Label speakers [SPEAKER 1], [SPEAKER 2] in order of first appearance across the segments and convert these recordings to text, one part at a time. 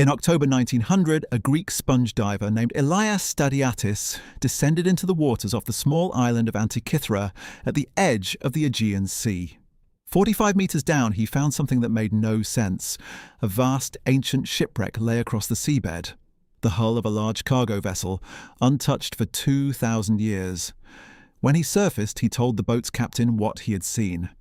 [SPEAKER 1] In October 1900, a Greek sponge diver named Elias Stadiatis descended into the waters off the small island of Antikythera at the edge of the Aegean Sea. 45 meters down, he found something that made no sense. A vast, ancient shipwreck lay across the seabed, the hull of a large cargo vessel, untouched for 2,000 years. When he surfaced, he told the boat's captain what he had seen.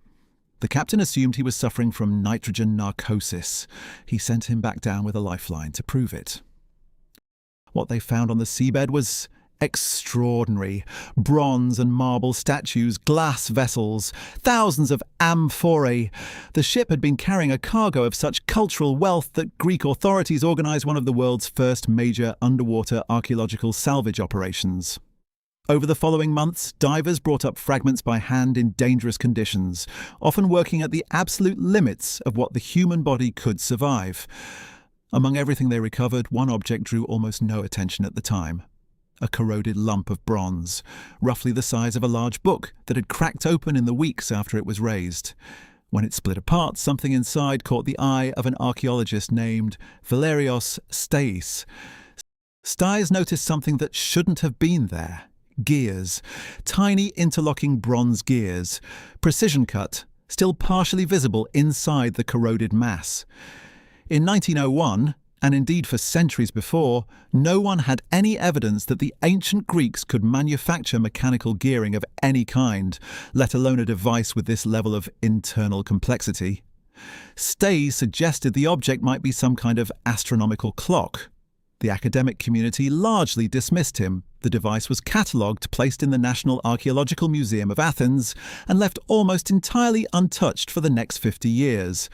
[SPEAKER 1] The captain assumed he was suffering from nitrogen narcosis. He sent him back down with a lifeline to prove it. What they found on the seabed was extraordinary. Bronze and marble statues, glass vessels, thousands of amphorae. The ship had been carrying a cargo of such cultural wealth that Greek authorities organized one of the world's first major underwater archaeological salvage operations. Over the following months, divers brought up fragments by hand in dangerous conditions, often working at the absolute limits of what the human body could survive. Among everything they recovered, one object drew almost no attention at the time. A corroded lump of bronze, roughly the size of a large book, that had cracked open in the weeks after it was raised. When it split apart, something inside caught the eye of an archaeologist named Valerios Stais. Stais noticed something that shouldn't have been there. Gears, tiny interlocking bronze gears, precision cut, still partially visible inside the corroded mass. In 1901, and indeed for centuries before, no one had any evidence that the ancient Greeks could manufacture mechanical gearing of any kind, let alone a device with this level of internal complexity. Stay suggested the object might be some kind of astronomical clock. The academic community largely dismissed him. The device was catalogued, placed in the National Archaeological Museum of Athens, and left almost entirely untouched for the next 50 years.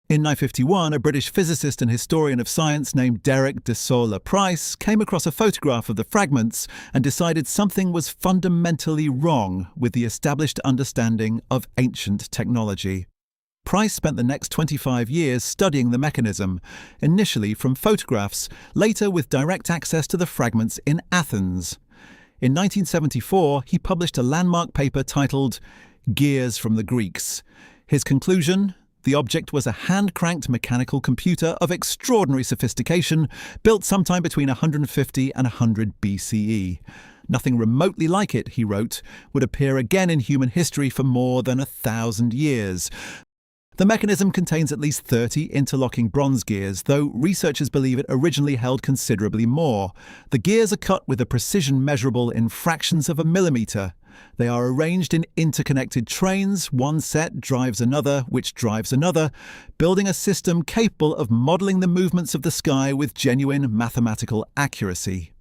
[SPEAKER 1] In 1951, a British physicist and historian of science named Derek de Solla Price came across a photograph of the fragments and decided something was fundamentally wrong with the established understanding of ancient technology. Price spent the next 25 years studying the mechanism, initially from photographs, later with direct access to the fragments in Athens. In 1974, he published a landmark paper titled Gears from the Greeks. His conclusion? The object was a hand-cranked mechanical computer of extraordinary sophistication, built sometime between 150 and 100 BCE. Nothing remotely like it, he wrote, would appear again in human history for more than 1,000 years. The mechanism contains at least 30 interlocking bronze gears, though researchers believe it originally held considerably more. The gears are cut with a precision measurable in fractions of a millimetre. They are arranged in interconnected trains. One set drives another, which drives another, building a system capable of modelling the movements of the sky with genuine mathematical accuracy.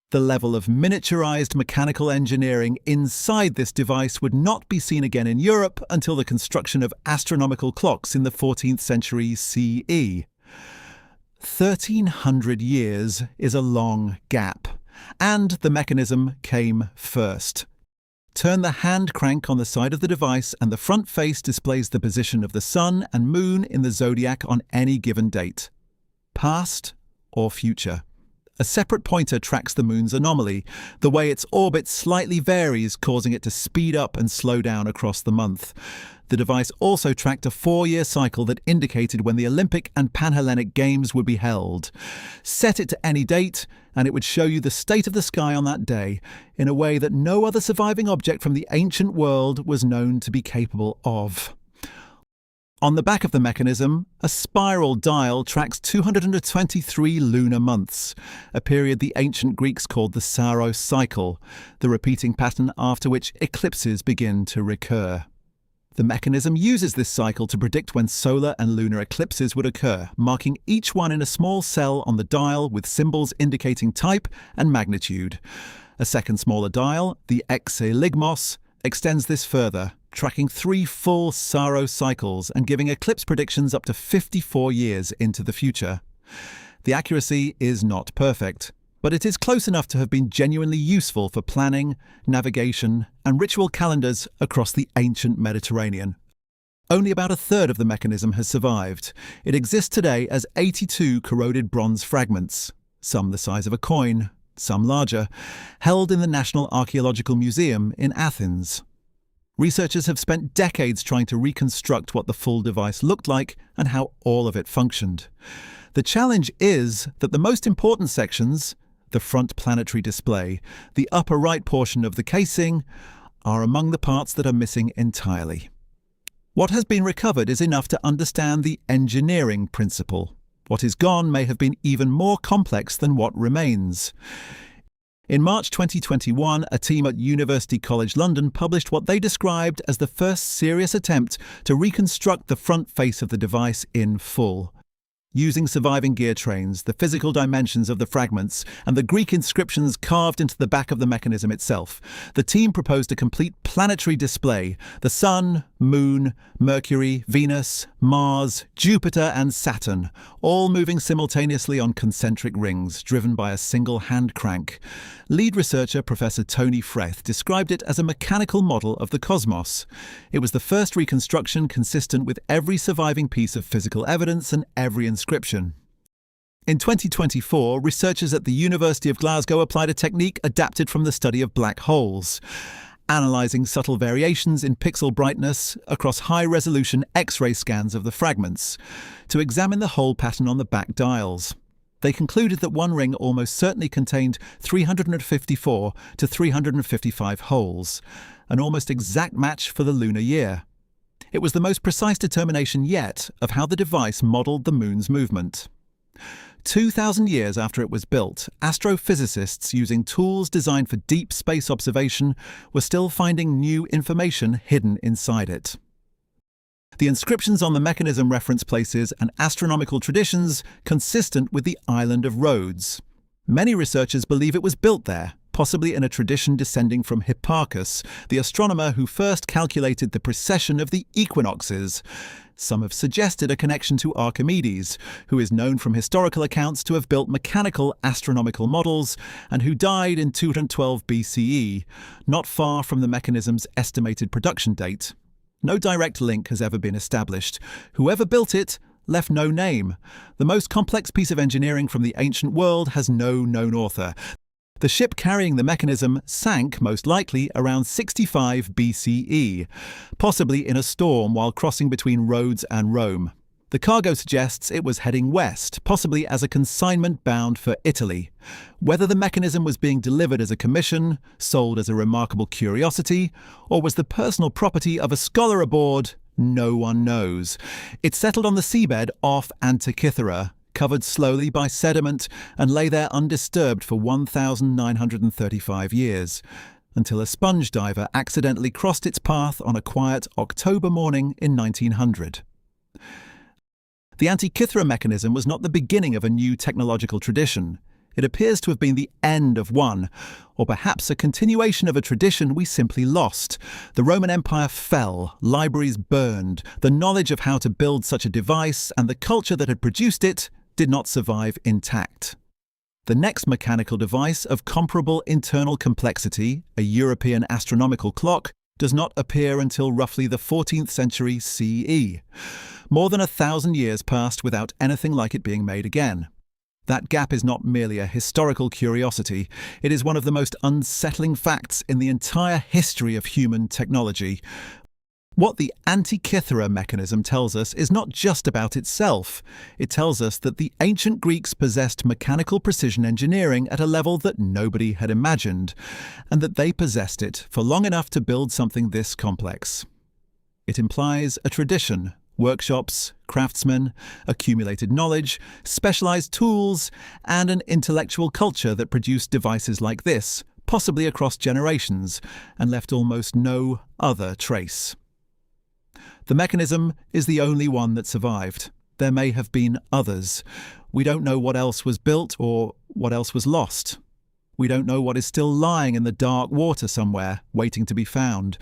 [SPEAKER 1] The level of miniaturized mechanical engineering inside this device would not be seen again in Europe until the construction of astronomical clocks in the 14th century CE. 1,300 years is a long gap, and the mechanism came first. Turn the hand crank on the side of the device and the front face displays the position of the sun and moon in the zodiac on any given date, past or future. A separate pointer tracks the moon's anomaly. The way its orbit slightly varies, causing it to speed up and slow down across the month. The device also tracked a 4-year cycle that indicated when the Olympic and Panhellenic Games would be held. Set it to any date, and it would show you the state of the sky on that day, in a way that no other surviving object from the ancient world was known to be capable of. On the back of the mechanism, a spiral dial tracks 223 lunar months, a period the ancient Greeks called the Saros cycle, the repeating pattern after which eclipses begin to recur. The mechanism uses this cycle to predict when solar and lunar eclipses would occur, marking each one in a small cell on the dial with symbols indicating type and magnitude. A second smaller dial, the Exeligmos, extends this further, tracking 3 full Saros cycles and giving eclipse predictions up to 54 years into the future. The accuracy is not perfect, but it is close enough to have been genuinely useful for planning, navigation, and ritual calendars across the ancient Mediterranean. Only about 1/3 of the mechanism has survived. It exists today as 82 corroded bronze fragments, some the size of a coin, some larger, held in the National Archaeological Museum in Athens. Researchers have spent decades trying to reconstruct what the full device looked like and how all of it functioned. The challenge is that the most important sections, the front planetary display, the upper right portion of the casing, are among the parts that are missing entirely. What has been recovered is enough to understand the engineering principle. What is gone may have been even more complex than what remains. In March 2021, a team at University College London published what they described as the first serious attempt to reconstruct the front face of the device in full. Using surviving gear trains, the physical dimensions of the fragments, and the Greek inscriptions carved into the back of the mechanism itself, the team proposed a complete planetary display: the Sun, Moon, Mercury, Venus, Mars, Jupiter and Saturn, all moving simultaneously on concentric rings, driven by a single hand crank. Lead researcher Professor Tony Frith described it as a mechanical model of the cosmos. It was the first reconstruction consistent with every surviving piece of physical evidence and every inscription. In 2024, researchers at the University of Glasgow applied a technique adapted from the study of black holes, analysing subtle variations in pixel brightness across high-resolution X-ray scans of the fragments, to examine the hole pattern on the back dials. They concluded that one ring almost certainly contained 354 to 355 holes, an almost exact match for the lunar year. It was the most precise determination yet of how the device modelled the moon's movement. 2,000 years after it was built, astrophysicists using tools designed for deep space observation were still finding new information hidden inside it. The inscriptions on the mechanism reference places an astronomical traditions consistent with the island of Rhodes. Many researchers believe it was built there, possibly in a tradition descending from Hipparchus, the astronomer who first calculated the precession of the equinoxes. Some have suggested a connection to Archimedes, who is known from historical accounts to have built mechanical astronomical models and who died in 212 BCE, not far from the mechanism's estimated production date. No direct link has ever been established. Whoever built it left no name. The most complex piece of engineering from the ancient world has no known author. The ship carrying the mechanism sank, most likely, around 65 BCE, possibly in a storm while crossing between Rhodes and Rome. The cargo suggests it was heading west, possibly as a consignment bound for Italy. Whether the mechanism was being delivered as a commission, sold as a remarkable curiosity, or was the personal property of a scholar aboard, no one knows. It settled on the seabed off Antikythera, covered slowly by sediment, and lay there undisturbed for 1,935 years, until a sponge diver accidentally crossed its path on a quiet October morning in 1900. The Antikythera mechanism was not the beginning of a new technological tradition. It appears to have been the end of one, or perhaps a continuation of a tradition we simply lost. The Roman Empire fell, libraries burned, the knowledge of how to build such a device and the culture that had produced it did not survive intact. The next mechanical device of comparable internal complexity, a European astronomical clock, does not appear until roughly the 14th century CE. More than 1,000 years passed without anything like it being made again. That gap is not merely a historical curiosity, it is one of the most unsettling facts in the entire history of human technology. What the Antikythera mechanism tells us is not just about itself. It tells us that the ancient Greeks possessed mechanical precision engineering at a level that nobody had imagined, and that they possessed it for long enough to build something this complex. It implies a tradition, workshops, craftsmen, accumulated knowledge, specialized tools, and an intellectual culture that produced devices like this, possibly across generations, and left almost no other trace. The mechanism is the only one that survived. There may have been others. We don't know what else was built or what else was lost. We don't know what is still lying in the dark water somewhere, waiting to be found.